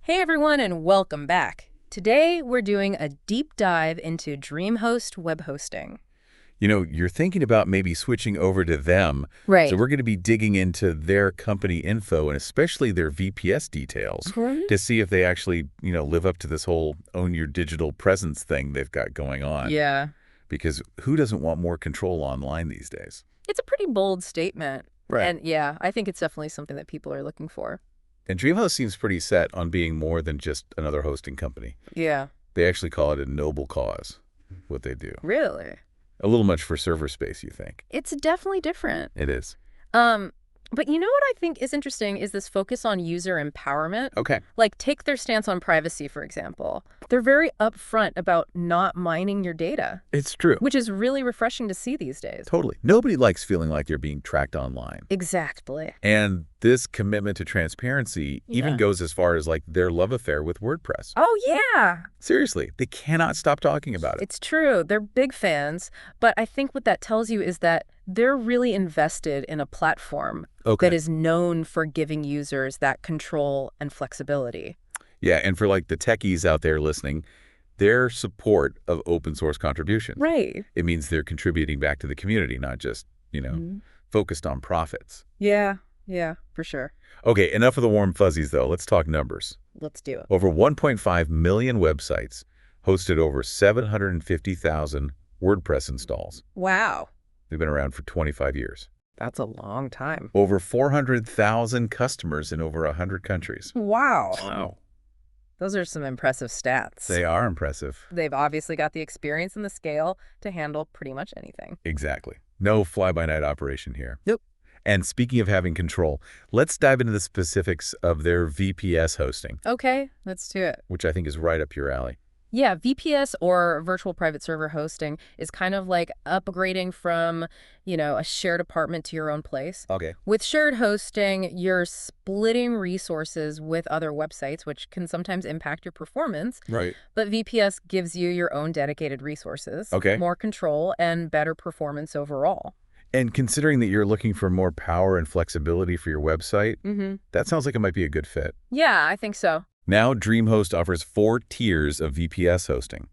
Hey everyone, and welcome back. Today we're doing a deep dive into DreamHost web hosting. You're thinking about maybe switching over to them. So Right. we're going to be digging into their company info and especially their VPS details to see if they actually, live up to this whole own your digital presence thing they've got going on. Yeah. Because who doesn't want more control online these days? It's a pretty bold statement. Right. And yeah, I think it's definitely something that people are looking for. And DreamHost seems pretty set on being more than just another hosting company. Yeah. They actually call it a noble cause, what they do. Really? A little much for server space, you think? It's definitely different. It is. But you know what I think is interesting is this focus on user empowerment. Okay. Like, take their stance on privacy, for example. They're very upfront about not mining your data, It's true. which is really refreshing to see these days. Totally. Nobody likes feeling like they're being tracked online. Exactly. And this commitment to transparency even Yeah. goes as far as like their love affair with WordPress. Oh, yeah. Seriously, they cannot stop talking about it. It's true. They're big fans. But I think what that tells you is that they're really invested in a platform that is known for giving users that control and flexibility. Yeah, and for like the techies out there listening, their support of open source contribution. Right. It means they're contributing back to the community, not just, focused on profits. Yeah. Yeah, for sure. Okay, enough of the warm fuzzies though. Let's talk numbers. Let's do it. Over 1.5 million websites hosted over 750,000 WordPress installs. Wow. They've been around for 25 years. That's a long time. Over 400,000 customers in over 100 countries. Wow. Wow. Those are some impressive stats. They are impressive. They've obviously got the experience and the scale to handle pretty much anything. Exactly. No fly-by-night operation here. Nope. And speaking of having control, let's dive into the specifics of their VPS hosting, Okay, let's do it. which I think is right up your alley. Yeah, VPS or virtual private server hosting is kind of like upgrading from, a shared apartment to your own place. Okay. With shared hosting, you're splitting resources with other websites, which can sometimes impact your performance. Right. But VPS gives you your own dedicated resources, Okay. more control, and better performance overall. And considering that you're looking for more power and flexibility for your website, Mm-hmm. that sounds like it might be a good fit. Yeah, I think so. Now, DreamHost offers 4 tiers of VPS hosting: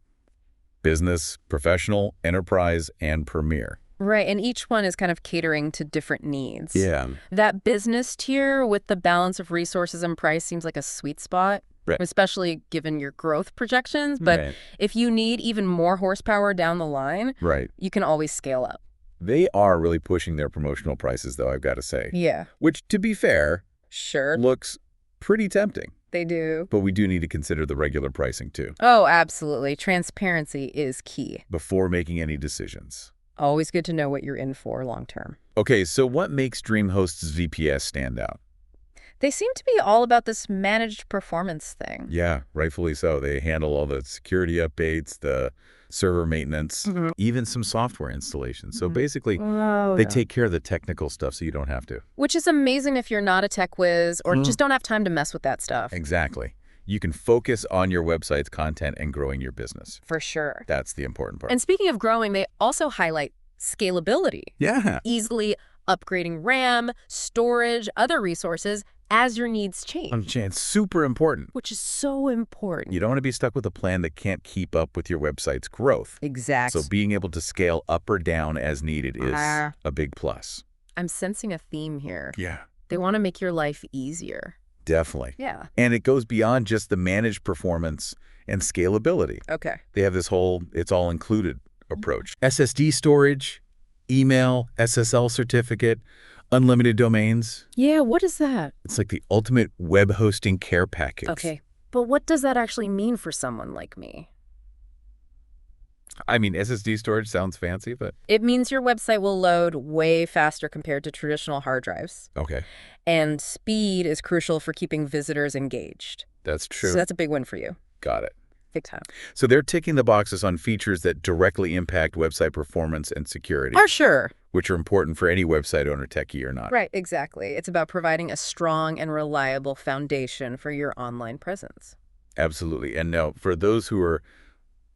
Business, Professional, Enterprise, and Premier. Right, and each one is kind of catering to different needs. Yeah. That business tier with the balance of resources and price seems like a sweet spot, Right. especially given your growth projections. But Right. if you need even more horsepower down the line, Right. you can always scale up. They are really pushing their promotional prices, though, I've got to say. Yeah, Which, to be fair, sure, looks pretty tempting. they do. But we do need to consider the regular pricing, too, Oh, absolutely. Transparency is key. before making any decisions. Always good to know what you're in for long term. Okay, so what makes DreamHost's VPS stand out? They seem to be all about this managed performance thing. Yeah, rightfully so. They handle all the security updates, the server maintenance, even some software installations. So basically, they take care of the technical stuff so you don't have to. Which is amazing if you're not a tech whiz or just don't have time to mess with that stuff. Exactly. You can focus on your website's content and growing your business. For sure. That's the important part. And speaking of growing, they also highlight scalability. Yeah. Easily upgrading RAM, storage, other resources as your needs change. It's super important. Which is so important. You don't want to be stuck with a plan that can't keep up with your website's growth. Exactly. So being able to scale up or down as needed is a big plus. I'm sensing a theme here. Yeah. They want to make your life easier. Definitely. Yeah. And it goes beyond just the managed performance and scalability. Okay. They have this whole it's all included approach. SSD storage, email, SSL certificate, unlimited domains. Yeah, what is that? It's like the ultimate web hosting care package. Okay. But what does that actually mean for someone like me? I mean, SSD storage sounds fancy, but It means your website will load way faster compared to traditional hard drives. okay. And speed is crucial for keeping visitors engaged. That's true. So that's a big win for you. Got it. Big time. So they're ticking the boxes on features that directly impact website performance and security, Sure. which are important for any website owner, techie or not. Right, exactly. It's about providing a strong and reliable foundation for your online presence. Absolutely. And now, for those who are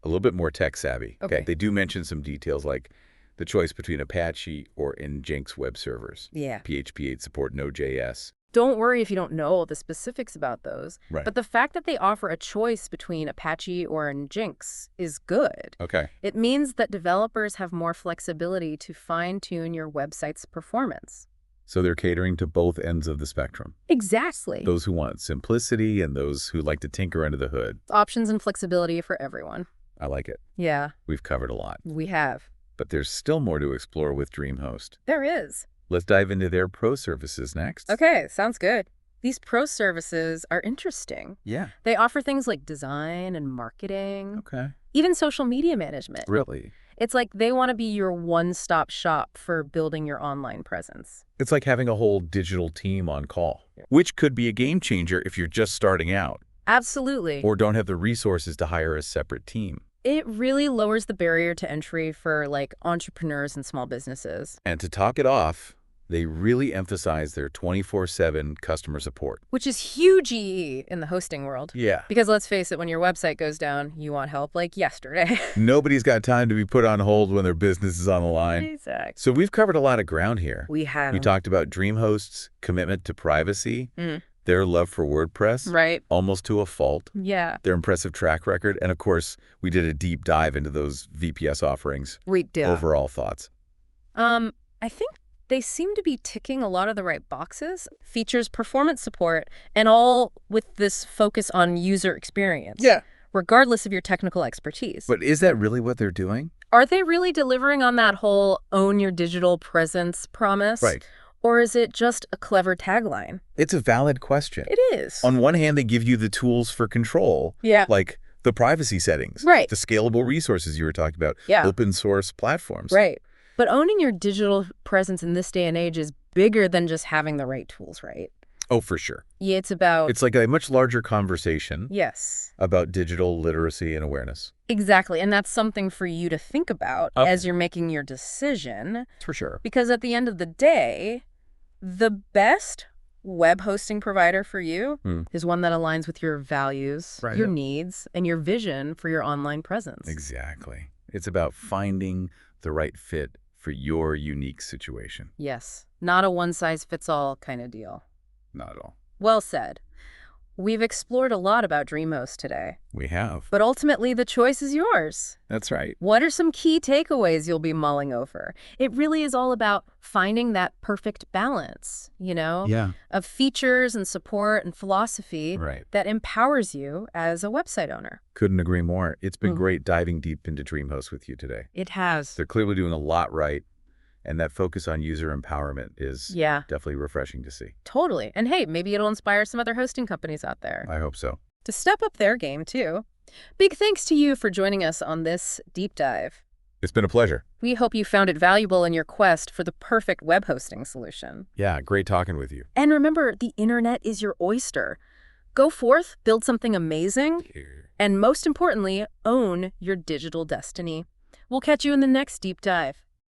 a little bit more tech savvy, Okay. they do mention some details like the choice between Apache or Nginx web servers. Yeah. PHP 8 support Node.js. Don't worry if you don't know all the specifics about those. Right. But the fact that they offer a choice between Apache or Nginx is good. Okay. It means that developers have more flexibility to fine-tune your website's performance. So they're catering to both ends of the spectrum. Exactly. Those who want simplicity and those who like to tinker under the hood. Options and flexibility for everyone. I like it. Yeah. We've covered a lot. We have. But there's still more to explore with DreamHost. There is. Let's dive into their pro services next. Okay, sounds good. These pro services are interesting. Yeah. They offer things like design and marketing. Okay. Even social media management. Really? It's like they want to be your one-stop shop for building your online presence. It's like having a whole digital team on call, which could be a game changer if you're just starting out. Absolutely. Or don't have the resources to hire a separate team. It really lowers the barrier to entry for like entrepreneurs and small businesses. And to top it off, they really emphasize their 24/7 customer support. Which is huge in the hosting world. Yeah. Because let's face it, when your website goes down, you want help like yesterday. Nobody's got time to be put on hold when their business is on the line. Exactly. So we've covered a lot of ground here. We have. We talked about DreamHost's commitment to privacy, their love for WordPress, right, almost to a fault, yeah, their impressive track record, and of course, we did a deep dive into those VPS offerings. We did. Overall thoughts. I think they seem to be ticking a lot of the right boxes. Features performance support, and all with this focus on user experience. Yeah. Regardless of your technical expertise. But is that really what they're doing? Are they really delivering on that whole own your digital presence promise? Right. Or is it just a clever tagline? It's a valid question. It is. On one hand, they give you the tools for control. Yeah. Like the privacy settings. Right. The scalable resources you were talking about. Yeah. Open source platforms. Right. But owning your digital presence in this day and age is bigger than just having the right tools, right? Oh, for sure. Yeah, it's about... It's like a much larger conversation. Yes. About digital literacy and awareness. Exactly. And that's something for you to think about as you're making your decision. For sure. Because at the end of the day, the best web hosting provider for you is one that aligns with your values, your needs, and your vision for your online presence. Exactly. It's about finding the right fit for your unique situation. Yes. Not a one-size-fits-all kind of deal. Not at all. Well said. We've explored a lot about DreamHost today. We have. But ultimately, the choice is yours. That's right. What are some key takeaways you'll be mulling over? It really is all about finding that perfect balance, you know, of features and support and philosophy that empowers you as a website owner. Couldn't agree more. It's been great diving deep into DreamHost with you today. It has. They're clearly doing a lot right. And that focus on user empowerment is definitely refreshing to see. Totally. And hey, maybe it'll inspire some other hosting companies out there. I hope so. To step up their game, too. Big thanks to you for joining us on this deep dive. It's been a pleasure. We hope you found it valuable in your quest for the perfect web hosting solution. Yeah, great talking with you. And remember, the internet is your oyster. Go forth, build something amazing, and most importantly, own your digital destiny. We'll catch you in the next deep dive.